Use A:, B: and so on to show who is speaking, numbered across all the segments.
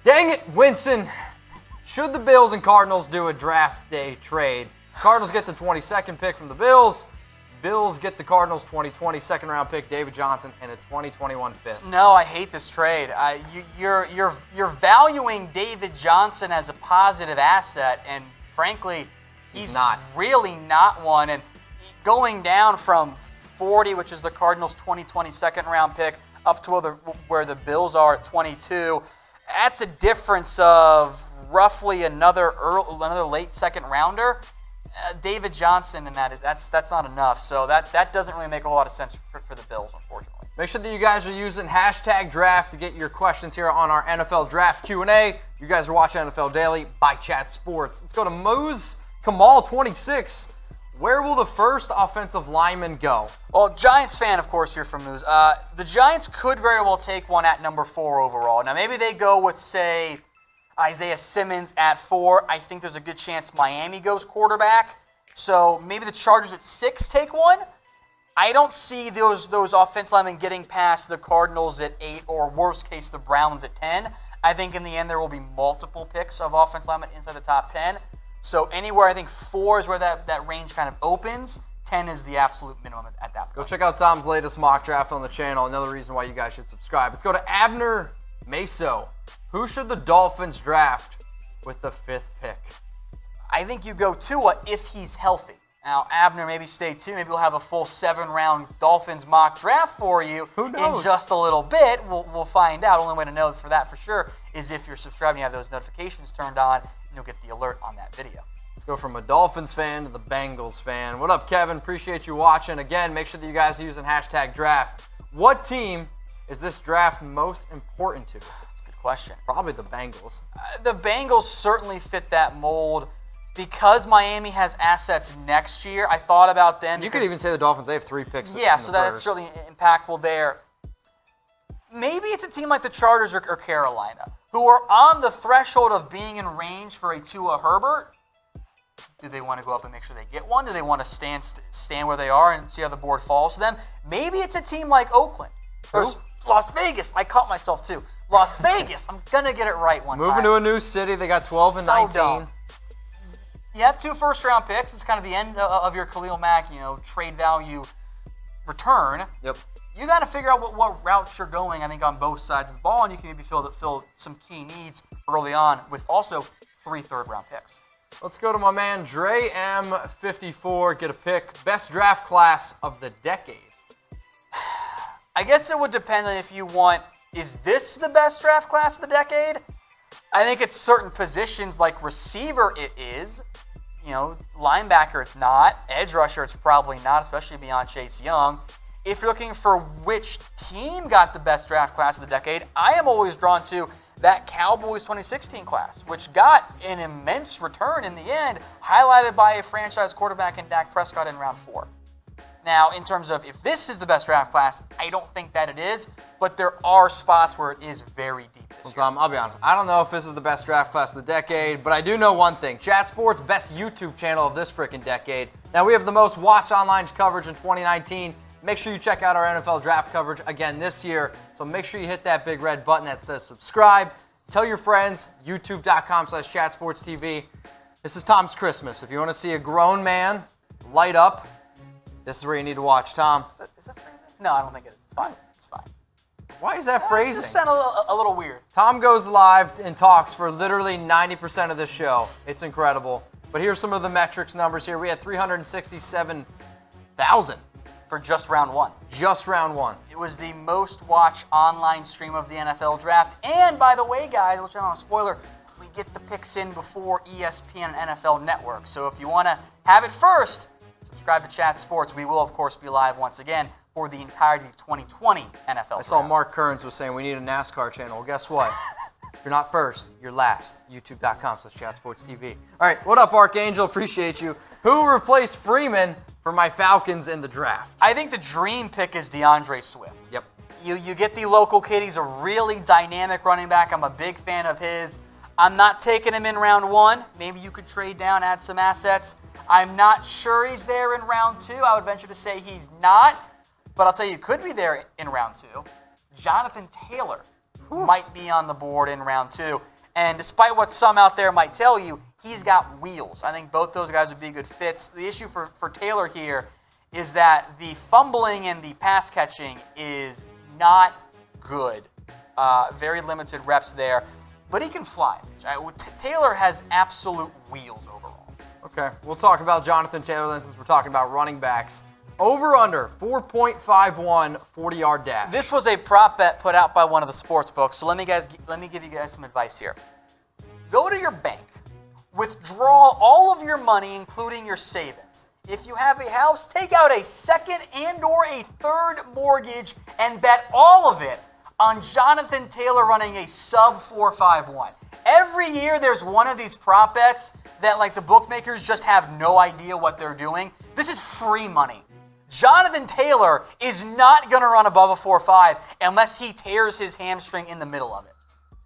A: Dang it, Winston. Should the Bills and Cardinals do a draft day trade? Cardinals get the 22nd pick from the Bills. Bills get the Cardinals 2020 second-round pick, David Johnson, and a 2021 fifth.
B: No, I hate this trade. You're valuing David Johnson as a positive asset, and frankly, he's
A: not.
B: Really not one. And going down from 40, which is the Cardinals' 2020 second-round pick, up to where the Bills are at 22, that's a difference of roughly another late second rounder. David Johnson and that's not enough. So that doesn't really make a whole lot of sense for the Bills, unfortunately.
A: Make sure that you guys are using #draft to get your questions here on our NFL Draft Q&A. You guys are watching NFL Daily by Chat Sports. Let's go to Moose Kamal 26. Where will the first offensive lineman go?
B: Well, Giants fan, of course, here from Moose. The Giants could very well take one at number 4 overall. Now, maybe they go with, say, Isaiah Simmons at 4. I think there's a good chance Miami goes quarterback. So maybe the Chargers at 6 take one. I don't see those offensive linemen getting past the Cardinals at 8 or worst case the Browns at 10. I think in the end there will be multiple picks of offensive linemen inside the top 10. So anywhere I think 4 is where that range kind of opens. 10 is the absolute minimum at that point.
A: Go check out Tom's latest mock draft on the channel. Another reason why you guys should subscribe. Let's go to Abner Meso. Who should the Dolphins draft with the 5th pick?
B: I think you go Tua if he's healthy. Now, Abner, maybe stay tuned. Maybe we'll have a full 7-round Dolphins mock draft for you.
A: Who knows?
B: In just a little bit. We'll find out. Only way to know for that for sure is if you're subscribed and you have those notifications turned on, and you'll get the alert on that video.
A: Let's go from a Dolphins fan to the Bengals fan. What up, Kevin? Appreciate you watching. Again, make sure that you guys are using #draft. What team is this draft most important to?
B: Question.
A: Probably the Bengals.
B: The Bengals certainly fit that mold. Because Miami has assets next year, I thought about them.
A: You could even say the Dolphins, they have 3 picks.
B: Yeah, so that's certainly impactful there. Maybe it's a team like the Chargers or Carolina, who are on the threshold of being in range for a Tua Herbert. Do they want to go up and make sure they get one? Do they want to stand where they are and see how the board falls to them? Maybe it's a team like Oakland. Or Las Vegas. I caught myself too. Las Vegas. I'm going to get it right one time.
A: Moving to a new city. They got 12 and 19.
B: Dumb. You have 2 first-round picks. It's kind of the end of your Khalil Mack, trade value return.
A: Yep.
B: You got to figure out what routes you're going, I think, on both sides of the ball, and you can maybe fill some key needs early on with also 3 third-round picks.
A: Let's go to my man Dre M54. Get a pick. Best draft class of the decade.
B: I guess it would depend on if you want, is this the best draft class of the decade? I think at certain positions like receiver it is. Linebacker it's not. Edge rusher it's probably not, especially beyond Chase Young. If you're looking for which team got the best draft class of the decade, I am always drawn to that Cowboys 2016 class, which got an immense return in the end, highlighted by a franchise quarterback in Dak Prescott in round 4. Now, in terms of if this is the best draft class, I don't think that it is, but there are spots where it is very deep this year.
A: Tom, I'll be honest. I don't know if this is the best draft class of the decade, but I do know one thing. Chat Sports, best YouTube channel of this freaking decade. Now, we have the most watched online coverage in 2019. Make sure you check out our NFL draft coverage again this year. So make sure you hit that big red button that says subscribe. Tell your friends, youtube.com/chatsportstv. This is Tom's Christmas. If you want to see a grown man light up, this is where you need to watch, Tom.
B: Is that phrasing? No, I don't think it is. It's fine. It's fine.
A: Why is that phrasing?
B: It just sounded a little weird.
A: Tom goes live and talks for literally 90% of this show. It's incredible. But here's some of the metrics numbers here. We had 367,000.
B: For just round 1.
A: Just round 1.
B: It was the most watched online stream of the NFL draft. And by the way, guys, I'll let you know a spoiler, we get the picks in before ESPN and NFL Network. So if you want to have it first, subscribe to Chat Sports. We will, of course, be live once again for the entirety of 2020 NFL
A: I saw Mark Kearns was saying we need a NASCAR channel. Well, guess what? If you're not first, you're last. YouTube.com/chatsportstv. All right, what up, Archangel? Appreciate you. Who replaced Freeman for my Falcons in the draft?
B: I think the dream pick is DAndre Swift.
A: Yep.
B: You get the local kid. He's a really dynamic running back. I'm a big fan of his. I'm not taking him in round 1. Maybe you could trade down, add some assets. I'm not sure he's there in round 2. I would venture to say he's not. But I'll tell you, could be there in round 2. Jonathan Taylor might be on the board in round 2. And despite what some out there might tell you, he's got wheels. I think both those guys would be good fits. The issue for Taylor here is that the fumbling and the pass catching is not good. Very limited reps there. But he can fly. Taylor has absolute wheels overall.
A: Okay, we'll talk about Jonathan Taylor then since we're talking about running backs. Over under 4.51 40-yard dash.
B: This was a prop bet put out by one of the sports books. So let me give you guys some advice here. Go to your bank. Withdraw all of your money, including your savings. If you have a house, take out a second and or a third mortgage and bet all of it on Jonathan Taylor running a sub 4.51. Every year there's one of these prop bets that like the bookmakers just have no idea what they're doing. This is free money. Jonathan Taylor is not going to run above a 4.5 unless he tears his hamstring in the middle of it.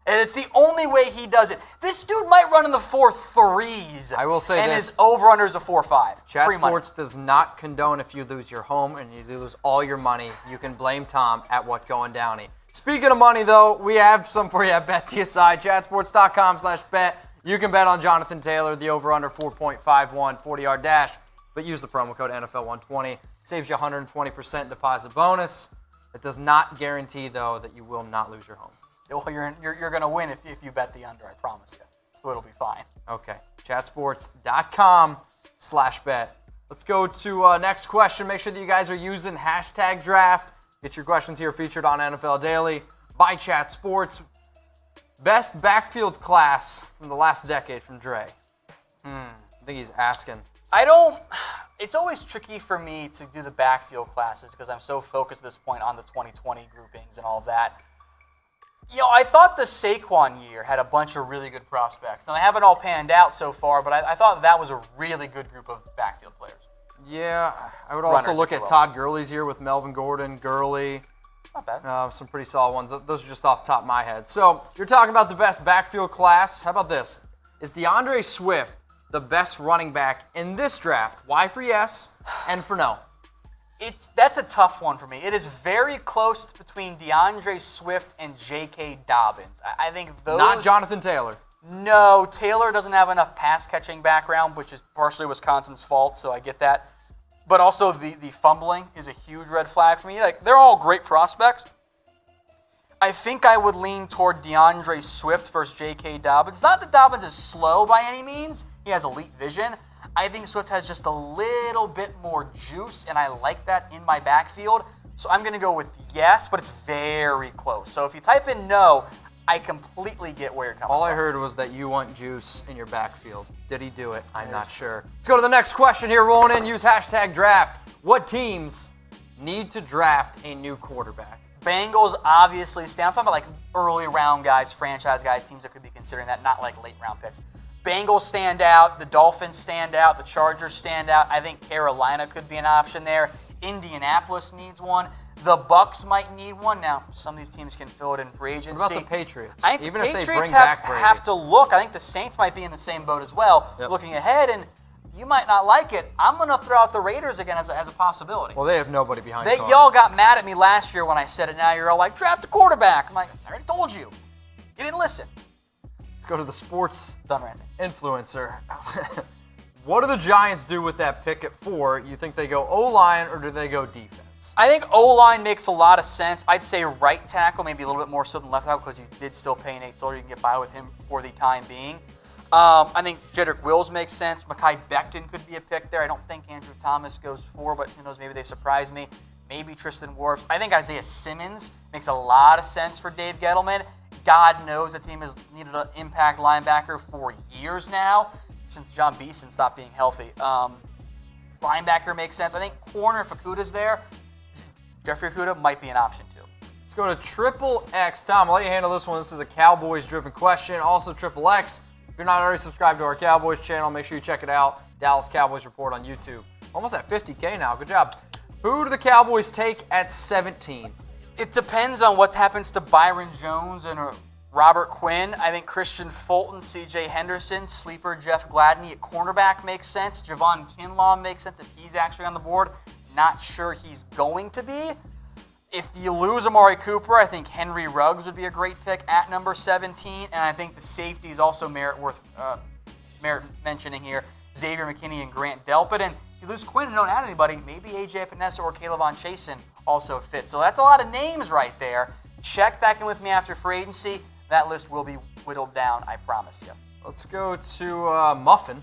B: And it's the only way he does it. This dude might run in the 4.3s.
A: I will say
B: and
A: this.
B: his over-under is a 4.5.
A: Chat Sports does not condone if you lose your home and you lose all your money. You can blame Tom at What Going Downey. Speaking of money, though, we have some for you at BetTSI. Chatsports.com/bet. You can bet on Jonathan Taylor, the over-under 4.51 40-yard dash, but use the promo code NFL120. Saves you 120% deposit bonus. It does not guarantee, though, that you will not lose your home.
B: Well, you're going to win if you bet the under, I promise you. So it'll be fine.
A: Okay. Chatsports.com/bet. Let's go to next question. Make sure that you guys are using hashtag draft. Get your questions here featured on NFL Daily by Chat Sports. Best backfield class from the last decade from Dre. I think he's asking.
B: It's always tricky for me to do the backfield classes because I'm so focused at this point on the 2020 groupings and all of that. I thought the Saquon year had a bunch of really good prospects. Now, they haven't all panned out so far, but I thought that was a really good group of backfield players.
A: Yeah, I would also look at Todd Gurley's year with Melvin Gordon, Gurley.
B: Not bad.
A: Some pretty solid ones. Those are just off the top of my head. So, you're talking about the best backfield class. How about this? Is DAndre Swift the best running back in this draft? Why for yes and for no?
B: That's a tough one for me. It is very close between DAndre Swift and J.K. Dobbins. I think those...
A: Not Jonathan Taylor.
B: No, Taylor doesn't have enough pass-catching background, which is partially Wisconsin's fault, so I get that. But also the fumbling is a huge red flag for me. They're all great prospects. I think I would lean toward DAndre Swift versus J.K. Dobbins. Not that Dobbins is slow by any means. He has elite vision. I think Swift has just a little bit more juice, and I like that in my backfield. So I'm going to go with yes, but it's very close. So if you type in no, I completely get where you're coming from.
A: All I heard was that you want juice in your backfield. Did he do it? I'm not sure. Let's go to the next question here. Rolling in. Use hashtag draft. What teams need to draft a new quarterback?
B: Bengals obviously stand. I'm talking about like early round guys, franchise guys, teams that could be considering that, not like late round picks. Bengals stand out. The Dolphins stand out. The Chargers stand out. I think Carolina could be an option there. Indianapolis needs one. The Bucs might need one. Now, some of these teams can fill it in free agency.
A: What about the Patriots?
B: I think
A: Even
B: the
A: if
B: Patriots
A: they bring back Brady.
B: have to look. I think the Saints might be in the same boat as well, looking ahead. And you might not like it. I'm going to throw out the Raiders again as a possibility.
A: Well, they have nobody behind Carr.
B: Y'all got mad at me last year when I said it. Now you're all like, draft a quarterback. I'm like, I already told you. You didn't listen.
A: Let's go to the sports
B: Done ranting.
A: influencer. What do the Giants do with that pick at 4? You think they go O-line or do they go defense?
B: I think O-line makes a lot of sense. I'd say right tackle, maybe a little bit more so than left tackle because you did still pay Nate Solder. You can get by with him for the time being. I think Jedrick Wills makes sense. Mekhi Becton could be a pick there. I don't think Andrew Thomas goes 4, but who knows, maybe they surprise me. Maybe Tristan Wirfs. I think Isaiah Simmons makes a lot of sense for Dave Gettleman. God knows the team has needed an impact linebacker for years now, since John Beeson stopped being healthy. Linebacker makes sense. I think corner, if Okudah's there, Jeffrey Okudah might be an option too.
A: Let's go to Triple X. Tom, I'll let you handle this one. This is a Cowboys-driven question. Also, Triple X, if you're not already subscribed to our Cowboys channel, make sure you check it out. Dallas Cowboys Report on YouTube. Almost at 50K now. Good job. Who do the Cowboys take at 17?
B: It depends on what happens to Byron Jones and Robert Quinn. I think Christian Fulton, C.J. Henderson, sleeper Jeff Gladney at cornerback makes sense. Javon Kinlaw makes sense if he's actually on the board. Not sure he's going to be. If you lose Amari Cooper, I think Henry Ruggs would be a great pick at number 17, and I think the safeties also merit mentioning here. Xavier McKinney and Grant Delpit, and if you lose Quinn and don't add anybody, maybe A.J. Epinesa or Kayvon Chasen also fit. So that's a lot of names right there. Check back in with me after free agency. That list will be whittled down, I promise you.
A: Let's go to Muffin.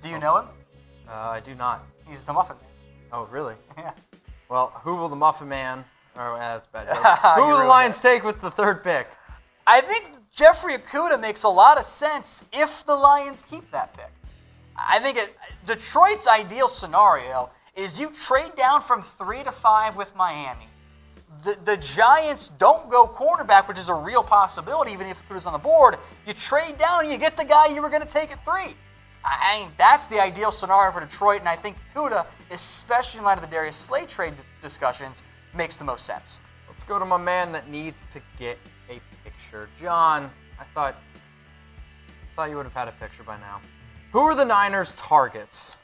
B: Do you know him?
A: I do not.
B: He's the Muffin Man.
A: Oh, really?
B: Yeah.
A: Well, who will the Muffin Man... Oh, that's a bad joke. Who will the Lions take with the third pick?
B: I think Jeffrey Okudah makes a lot of sense if the Lions keep that pick. I think Detroit's ideal scenario is you trade down from 3 to 5 with Miami. The Giants don't go quarterback, which is a real possibility, even if Okudah's on the board. You trade down and you get the guy you were going to take at 3. I mean, that's the ideal scenario for Detroit, and I think Okudah, especially in light of the Darius Slay trade discussions, makes the most sense.
A: Let's go to my man that needs to get a picture. John, I thought you would have had a picture by now. Who are the Niners' targets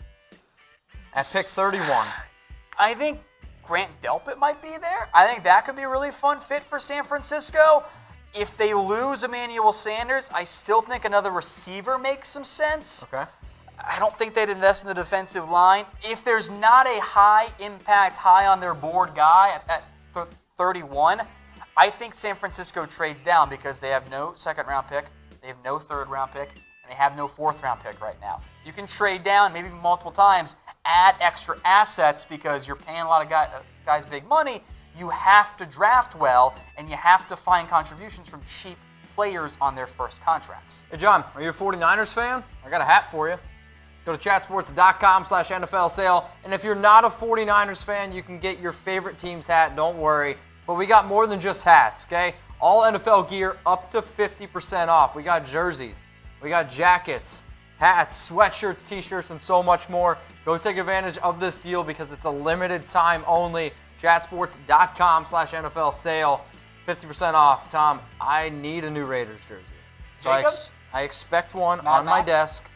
A: at pick 31?
B: I think Grant Delpit might be there. I think that could be a really fun fit for San Francisco. If they lose Emmanuel Sanders, I still think another receiver makes some sense.
A: Okay.
B: I don't think they'd invest in the defensive line. If there's not a high-impact, high-on-their-board guy at 31, I think San Francisco trades down because they have no second-round pick, they have no third-round pick, and they have no fourth-round pick right now. You can trade down, maybe multiple times, add extra assets because you're paying a lot of guys big money. You have to draft well, and you have to find contributions from cheap players on their first contracts.
A: Hey, John, are you a 49ers fan? I got a hat for you. Go to chatsports.com/NFL sale. And if you're not a 49ers fan, you can get your favorite team's hat. Don't worry. But we got more than just hats, okay? All NFL gear up to 50% off. We got jerseys. We got jackets, hats, sweatshirts, t-shirts, and so much more. Go take advantage of this deal because it's a limited time only. Chatsports.com/NFL sale. 50% off. Tom, I need a new Raiders jersey. So I expect one on my desk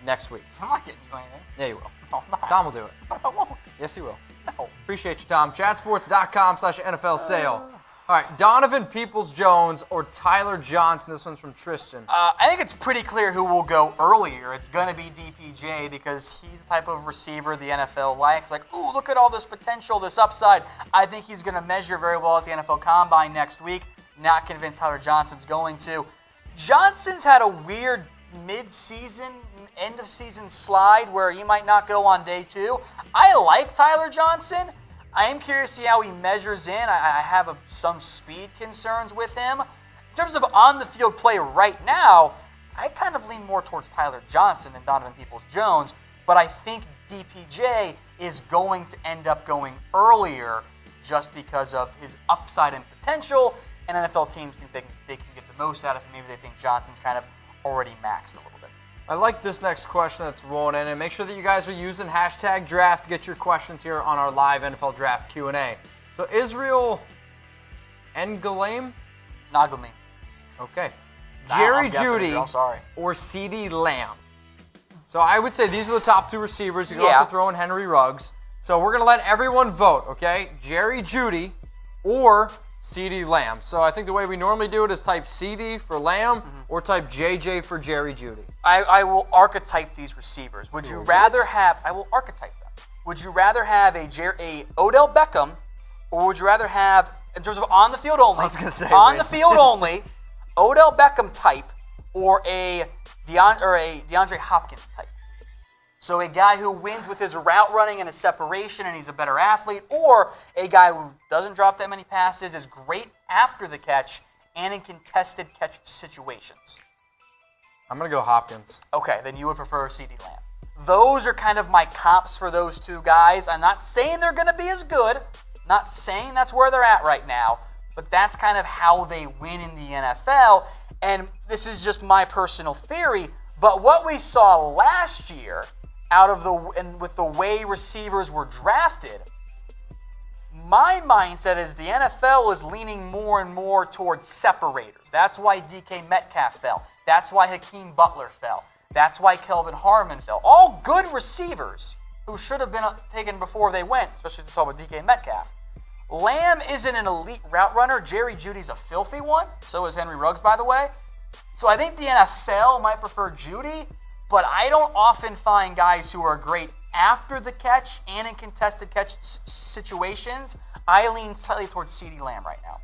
A: next week.
B: I'm not getting you anything.
A: Yeah, you will.
B: No, I'm not.
A: Tom will do it.
B: I won't.
A: Yes, he will.
B: No.
A: Appreciate you, Tom. Chatsports.com/NFL sale. All right, Donovan Peoples-Jones or Tyler Johnson. This one's from Tristan.
B: I think it's pretty clear who will go earlier. It's going to be DPJ because he's the type of receiver the NFL likes. Like, ooh, look at all this potential, this upside. I think he's going to measure very well at the NFL Combine next week. Not convinced Tyler Johnson's going to. Johnson's had a weird mid-season, end-of-season slide where he might not go on day 2. I like Tyler Johnson. I am curious to see how he measures in. I have some speed concerns with him. In terms of on-the-field play right now, I kind of lean more towards Tyler Johnson than Donovan Peoples-Jones, but I think DPJ is going to end up going earlier just because of his upside and potential, and NFL teams think they can get the most out of him. Maybe they think Johnson's kind of already maxed a little bit.
A: I like this next question that's rolling in, and make sure that you guys are using #draft to get your questions here on our live NFL Draft Q&A. So Israel Ngalame?
B: Naglami.
A: Okay. Jerry
B: I'm guessing
A: Jeudy
B: I'm sorry.
A: or CeeDee Lamb? So I would say these are the top 2 receivers. You can
B: Yeah.
A: also throw in Henry Ruggs. So we're going to let everyone vote, okay? Jerry Jeudy or CeeDee Lamb. So I think the way we normally do it is type CD for Lamb or type JJ for Jerry Jeudy.
B: I will archetype these receivers. Would you rather have? I will archetype them. Would you rather have a Odell Beckham, or would you rather have, in terms of on the field only?
A: I was gonna say
B: on the field only, Odell Beckham type, or a DeAndre Hopkins type. So a guy who wins with his route running and his separation, and he's a better athlete, or a guy who doesn't drop that many passes, is great after the catch, and in contested catch situations.
A: I'm going to go Hopkins.
B: Okay, then you would prefer CeeDee Lamb. Those are kind of my comps for those 2 guys. I'm not saying they're going to be as good. Not saying that's where they're at right now. But that's kind of how they win in the NFL. And this is just my personal theory. But what we saw last year with the way receivers were drafted, my mindset is the NFL is leaning more and more towards separators. That's why DK Metcalf fell. That's why Hakeem Butler fell. That's why Kelvin Harmon fell. All good receivers who should have been taken before they went, especially if we saw with DK Metcalf. Lamb isn't an elite route runner. Jerry Jeudy's a filthy one. So is Henry Ruggs, by the way. So I think the NFL might prefer Jeudy, but I don't often find guys who are great after the catch and in contested catch situations. I lean slightly towards CeeDee Lamb right now.